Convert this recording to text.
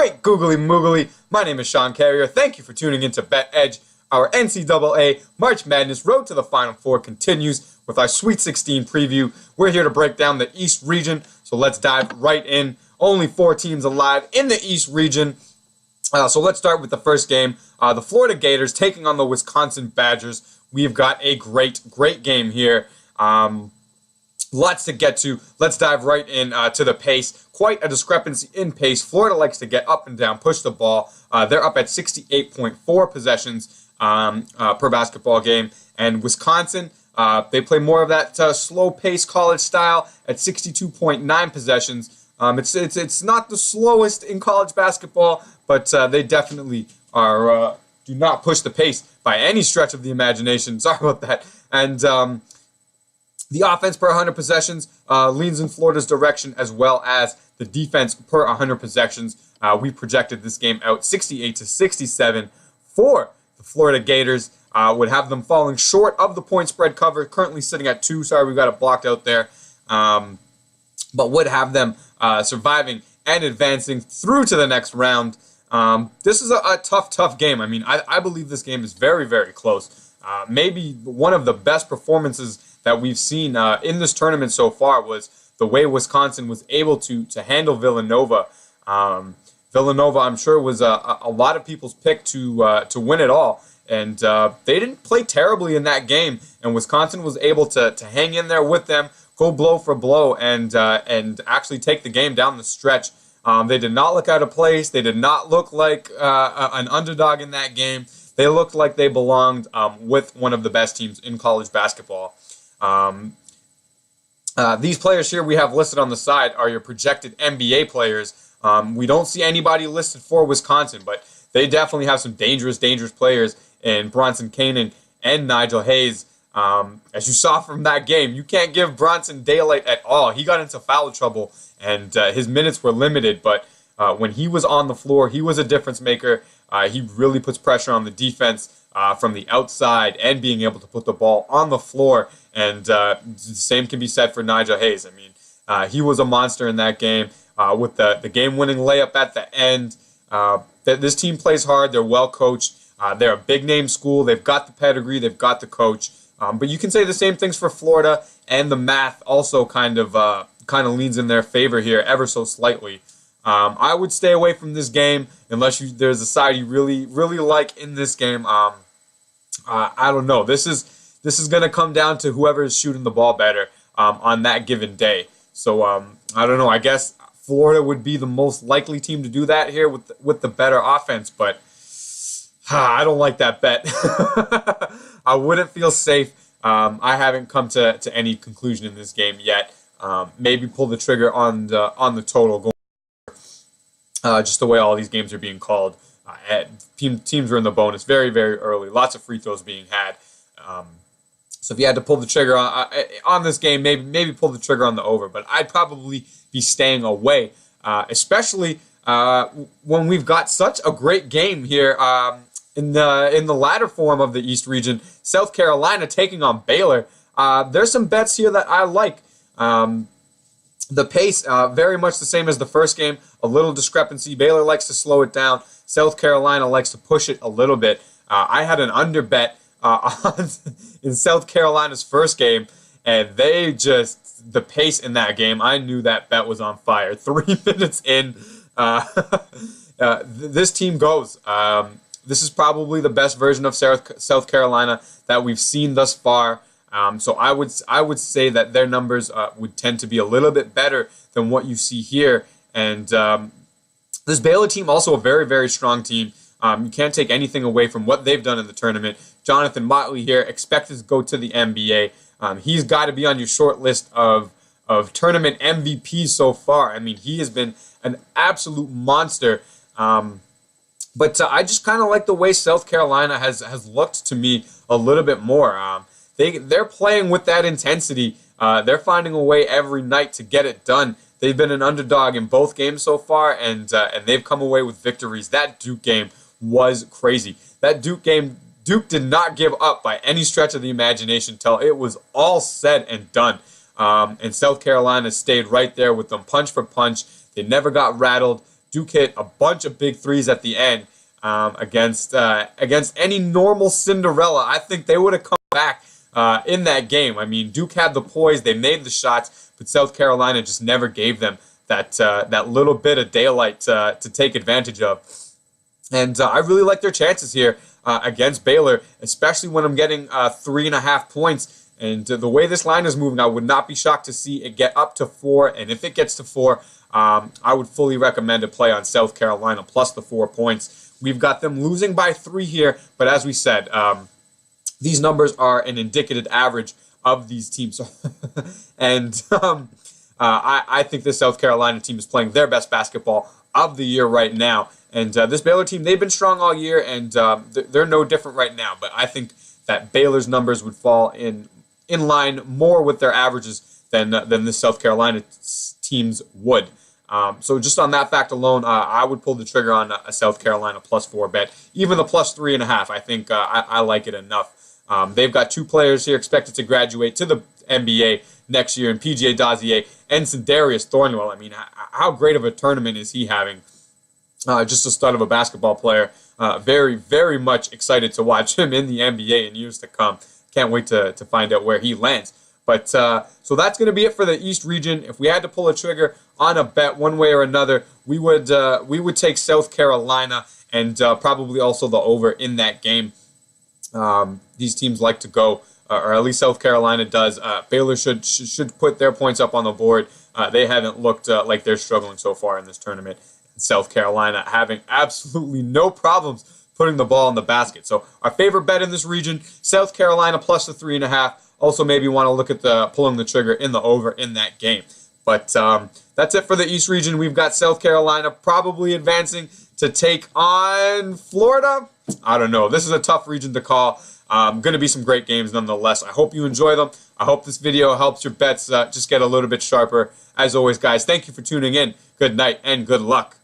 great googly moogly. My name is Sean Carrier. Thank you for tuning in to Bet Edge. Our NCAA March Madness Road to the Final Four continues with our Sweet 16 preview. We're here to break down the East region, so let's dive right in. Only 4 teams alive in the East region. So let's start with the first game. The Florida Gators taking on the Wisconsin Badgers. We've got a great game here. Lots to get to. Let's dive right in to the pace. Quite a discrepancy in pace. Florida likes to get up and down, push the ball. They're up at 68.4 possessions per basketball game. And Wisconsin, they play more of that slow-paced college style at 62.9 possessions. It's not the slowest in college basketball, but they definitely are do not push the pace by any stretch of the imagination. Sorry about that. And the offense per 100 possessions leans in Florida's direction, as well as the defense per 100 possessions. We projected this game out 68-67 for the Florida Gators. Would have them falling short of the point spread cover, currently sitting at 2. Sorry, we got it blocked out there. But would have them surviving and advancing through to the next round. This is a tough game. I mean, I believe this game is very, very close. Maybe one of the best performances that we've seen in this tournament so far was the way Wisconsin was able to handle Villanova. Villanova, I'm sure, was a lot of people's pick to win it all. And they didn't play terribly in that game. And Wisconsin was able to hang in there with them, go blow for blow, and actually take the game down the stretch. They did not look out of place. They did not look like an underdog in that game. They looked like they belonged with one of the best teams in college basketball. These players here we have listed on the side are your projected NBA players. We don't see anybody listed for Wisconsin, but they definitely have some dangerous players in Bronson Koenig and Nigel Hayes. As you saw from that game, you can't give Bronson daylight at all. He got into foul trouble, and his minutes were limited, but when he was on the floor, he was a difference maker. He really puts pressure on the defense from the outside and being able to put the ball on the floor. And the same can be said for Nigel Hayes. I mean, he was a monster in that game with the game-winning layup at the end. This team plays hard. They're well coached. They're a big-name school. They've got the pedigree. They've got the coach. But you can say the same things for Florida, and the math also kind of leans in their favor here ever so slightly. I would stay away from this game unless there's a side you really like in this game. I don't know. This is going to come down to whoever is shooting the ball better on that given day. So I don't know. I guess Florida would be the most likely team to do that here with the better offense, but I don't like that bet. I wouldn't feel safe. I haven't come to any conclusion in this game yet. Maybe pull the trigger on the total going. Just the way all these games are being called. Teams are in the bonus very, very early. Lots of free throws being had. So if you had to pull the trigger on this game, maybe pull the trigger on the over. But I'd probably be staying away, especially when we've got such a great game here in the latter form of the East region. South Carolina taking on Baylor. There's some bets here that I like. The pace, very much the same as the first game. A little discrepancy. Baylor likes to slow it down. South Carolina likes to push it a little bit. I had an under bet in South Carolina's first game, and the pace in that game, I knew that bet was on fire. 3 minutes in, this team goes. This is probably the best version of South Carolina that we've seen thus far. So I would say that their numbers would tend to be a little bit better than what you see here. And this Baylor team, also a very, very strong team. You can't take anything away from what they've done in the tournament. Jonathan Motley here, expected to go to the NBA. He's got to be on your short list of tournament MVPs so far. I mean, he has been an absolute monster. But I just kind of like the way South Carolina has looked to me a little bit more. They're playing with that intensity. They're finding a way every night to get it done. They've been an underdog in both games so far, and they've come away with victories. That Duke game was crazy. That Duke game, Duke did not give up by any stretch of the imagination till it was all said and done. And South Carolina stayed right there with them punch for punch. They never got rattled. Duke hit a bunch of big threes at the end against any normal Cinderella. I think they would have come back in that game. I mean, Duke had the poise, they made the shots, but South Carolina just never gave them that little bit of daylight to take advantage of. And I really like their chances here against Baylor, especially when I'm getting 3.5 points. And the way this line is moving, I would not be shocked to see it get up to 4. And if it gets to 4, I would fully recommend a play on South Carolina plus the 4 points. We've got them losing by 3 here, but as we said, these numbers are an indicative average of these teams. And I think this South Carolina team is playing their best basketball of the year right now. And this Baylor team, they've been strong all year, and they're no different right now. But I think that Baylor's numbers would fall in line more with their averages than this South Carolina teams would. So just on that fact alone, I would pull the trigger on a South Carolina plus 4 bet. Even the plus 3.5, I think I like it enough. They've got 2 players here expected to graduate to the NBA next year in PGA Dozier and Darius Thornwell. I mean, how great of a tournament is he having? Just a stud of a basketball player. Very, very much excited to watch him in the NBA in years to come. Can't wait to find out where he lands. But so that's going to be it for the East region. If we had to pull a trigger on a bet one way or another, we would take South Carolina and probably also the over in that game. These teams like to go, or at least South Carolina does. Baylor should put their points up on the board. They haven't looked like they're struggling so far in this tournament. South Carolina having absolutely no problems putting the ball in the basket. So our favorite bet in this region, South Carolina plus the 3.5. Also maybe want to look at the pulling the trigger in the over in that game. But that's it for the East region. We've got South Carolina probably advancing to take on Florida. I don't know. This is a tough region to call. Going to be some great games nonetheless. I hope you enjoy them. I hope this video helps your bets just get a little bit sharper. As always, guys, thank you for tuning in. Good night and good luck.